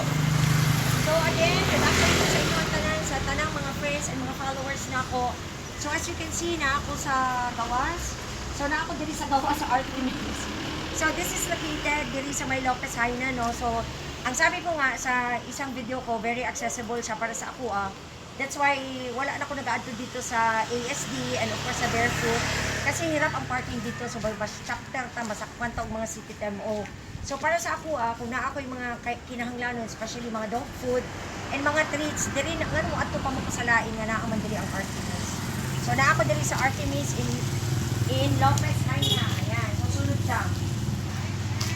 So again, good afternoon sa inyo ang tanan, sa tanang mga friends and mga followers na ako. So as you can see, na ako sa gawas. So na ako diri sa gawas sa Artemis. So this is located diri sa May Lopez Haina, no. So ang sabi ko nga sa isang video ko, very accessible siya para sa ako. That's why wala na ako nag-add dito sa ASD and of course sa Barefoot. Kasi hirap ang parking dito sa Balbas chapter ta masakwan ta og mga city TMO. So para sa ako, kung na ako yung mga kinahanglanon, especially mga dog food and mga treats, diri na ngano adto pa mo kasalain nga naa man diri ang Artemis. So na ako diri sa Artemis in Lopez Haina. Ayan, so sunod siya.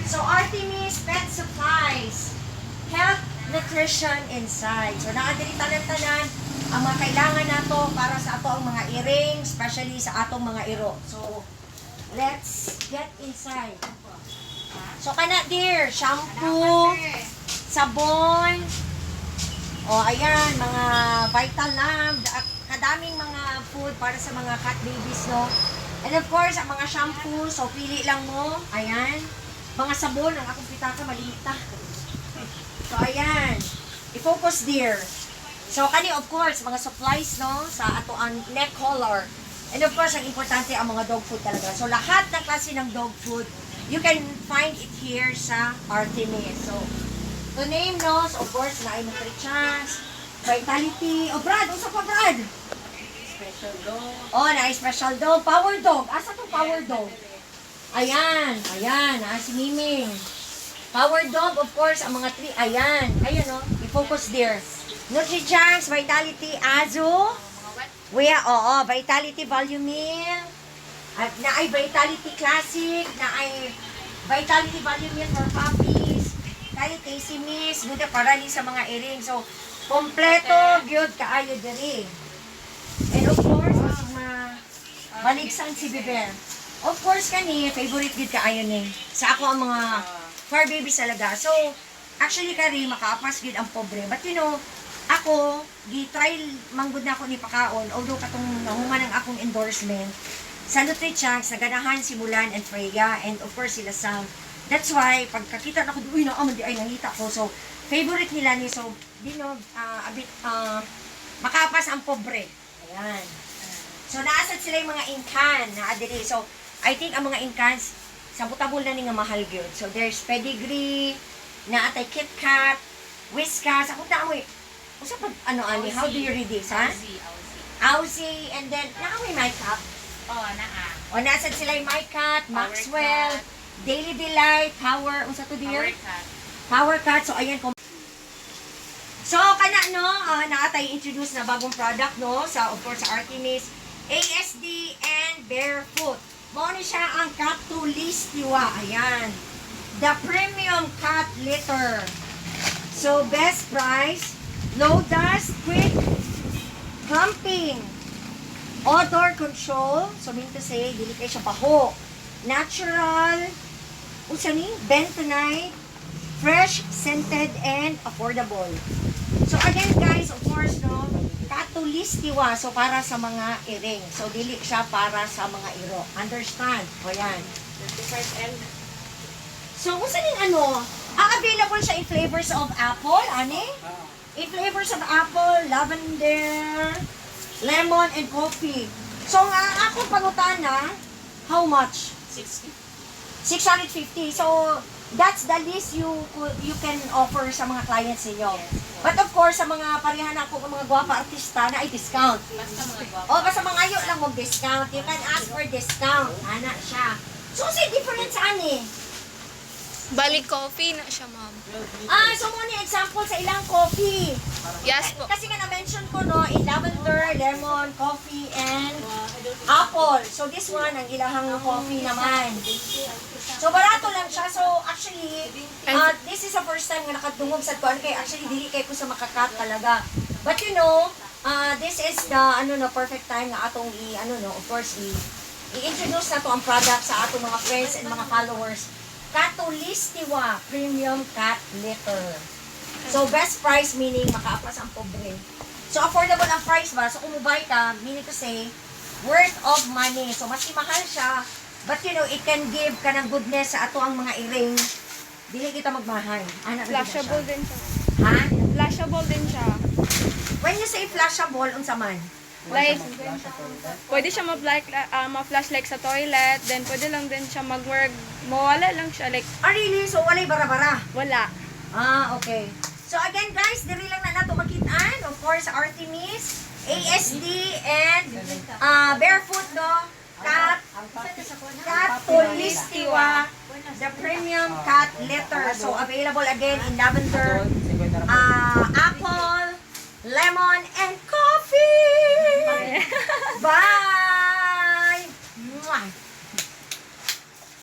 So Artemis Pet Supplies, Health, Nutrition inside. So naa diri tanan-tanan ang mga kailangan nato para sa ato ang mga earring, especially sa atong mga iro. So let's get inside. So kana dear, shampoo, sabon, o ayan, mga Vital Lamb, kadaming mga food para sa mga cat babies, no? And of course, ang mga shampoo, so pili lang mo, ayan. Mga sabon, ang akong pitaka, malita. So ayan, i-focus dear. So kani of course, mga supplies, no, sa ato ang neck collar. And of course, ang importante ang mga dog food talaga. So lahat ng klase ng dog food, you can find it here sa Artemis. So, to name no, so of course, na Nutrichance, Vitality, Brad, usa pa Brad? Special dog. Na special dog, power dog. Asa tong power dog? Ayan, si Miming. Power dog, of course, ang mga three, ayan, no, i-focus there. Nutrichance, Vitality, Azo, Vitality Volume Meal, at na ay Vitality Classic, na ay Vitality Volume Meal for puppies, kay Tasty Miss, buda para ni sa mga earring. So, kompleto, gyud kaayo diri. And of course, maligsan si Bebe. Of course, kani, favorite gyud kaayo ni. Sa ako ang mga fur babies talaga. So, actually kari, makaapas gyud ang pobre. But you know, ako, gi-try manggod na ako ni pakaon, although katong nahuman ang akong endorsement, sa Nutrichance, naganahan si Mulan and Freya, and of course sila Sam. That's why, pagkakita na ko, uy, naaman di ay nangita ko. So, favorite nila ni, so, makapas ang pobre. Ayan. So, naasad sila yung mga incan na adiri. So, I think ang mga incans, sabutabol na ni nga mahal yun. So, there's pedigree, na atay KitKat, Whiskas, ako na amoy, usa pag, ani, how do you read this, ha? Aussie, and then, naamoy makeup. Nasad sila yung MyCat, Maxwell, Daily Delight, Power, unsa to dear? Power Cat. So, ayan. So, kana, no, naatay introduce na bagong product, no, sa, of course, sa Artemis, ASD and Barefoot. Mo ni siya ang Cat to Listiwa. Ayan. The Premium Cat Litter. So, best price, low dust, quick clumping, odor control, so mean to say, dili kayo siya baho. Natural, bentonite, fresh, scented, and affordable. So again guys, of course, no, katulistiwa, so para sa mga earring. So dili siya para sa mga iro. Understand? O yan. 35L. So available siya in flavors of apple, in flavors of apple, lavender, lemon, and coffee. So, akong pangutana, how much? 650. So, that's the least you can offer sa mga clients niyo. But of course, sa mga parehan ako ng mga gwapa artista na ay discount. Basta mga guwapo. Basta mga ayo lang mag-discount. You can ask for discount. Ana siya. So, say difference ani. Bali coffee na siya, ma'am. So muna example sa ilang coffee. Yes po. Kasi nga na-mention ko, no, in lavender, lemon, coffee, and apple. So this one, ang ilahang coffee naman. So barato lang siya. So actually, this is the first time nga nakatungog sa tuwan. Kaya actually, dili kayo ko sa makakat talaga. But you know, this is the, perfect time na atong of course, i-introduce na to ang product sa atong mga friends and mga followers. Katulistiwa Premium Cat Litter. So, best price meaning makaapas ang pobre. So, affordable ang price ba? So, kung mubay ka, meaning to say, worth of money. So, mas mahal siya. But, you know, it can give ka ng goodness sa ato ang mga earring. Dili kita magmahal. Flashable din siya. Ha? Flashable din siya. When you say flashable, unsa man? Like, pwede siya ma-flash like sa toilet, then pwede lang din siya mag-work, mawala lang siya, like, Ah, really? So, walay bara-bara? wala. Ah, okay. So, again, guys, diri lang na nato makitaan. Of course, Artemis, ASD, and Barefoot, no? Cat Tolistiwa, the premium cat litter. So, available again in lavender, apple, lemon, and coffee. Bye!